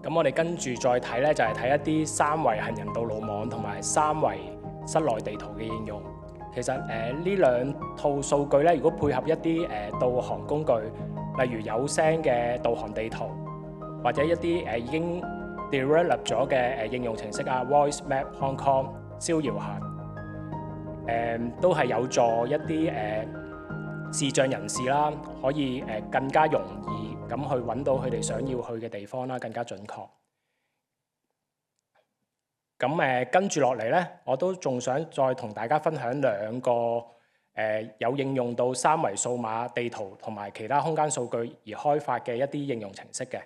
咁我哋跟住再睇呢，就係睇一啲三維行人道路網同埋三維室內地圖嘅應用。其實呢兩套數據呢，如果配合一啲導航工具，例如有聲嘅導航地圖，或者一啲已經 develop 咗嘅應用程式啊 ，Voice Map Hong Kong、逍遙行，都係有助一啲視障人士啦，可以更加容易咁去揾到佢哋想要去嘅地方啦，更加準確。咁跟住落嚟呢，我都仲想再同大家分享兩個有應用到三維數碼地圖同埋其他空間數據而開發嘅一啲應用程式嘅。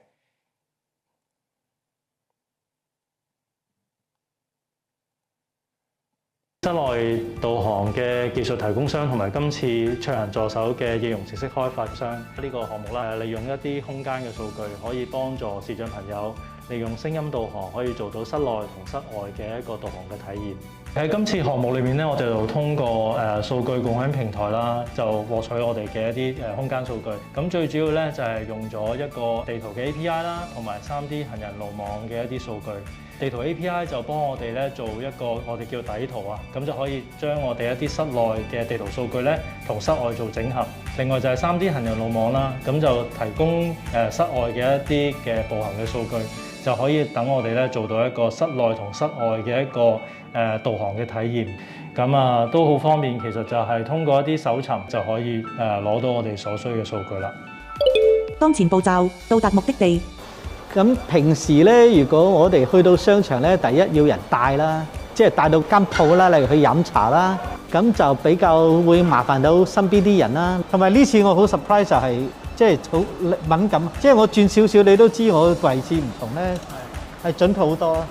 室內導航嘅技術提供商同埋今次卓行助手嘅應用程式開發商呢個項目啦，利用一啲空間嘅數據，可以幫助視障朋友利用聲音導航，可以做到室內同室外嘅一個導航嘅體驗。喺今次項目裏面咧，我哋就通過數據共享平台啦，就獲取我哋嘅一啲空間數據。咁最主要咧就係用咗一個地圖嘅 API 啦，同埋 3D 行人路網嘅一啲數據。地圖 API 就幫我哋咧做一個我哋叫底圖啊，咁就可以將我哋一啲室內嘅地圖數據咧同室外做整合。另外就係 3D 行人路網啦，咁就提供室外嘅一啲嘅步行嘅數據，就可以等我哋咧做到一個室內同室外嘅一個導航嘅體驗。咁都好方便，其實就係通過一啲搜尋就可以攞到我哋所需嘅數據啦。當前步驟到達目的地。咁平時咧，如果我哋去到商場咧，第一要人帶啦，即係帶到間鋪啦，例如去飲茶啦，咁就比較會麻煩到身邊啲人啦。同埋呢次我好 surprise 就係即係好敏感，即係我轉少少你都知我位置唔同咧，係準確好多。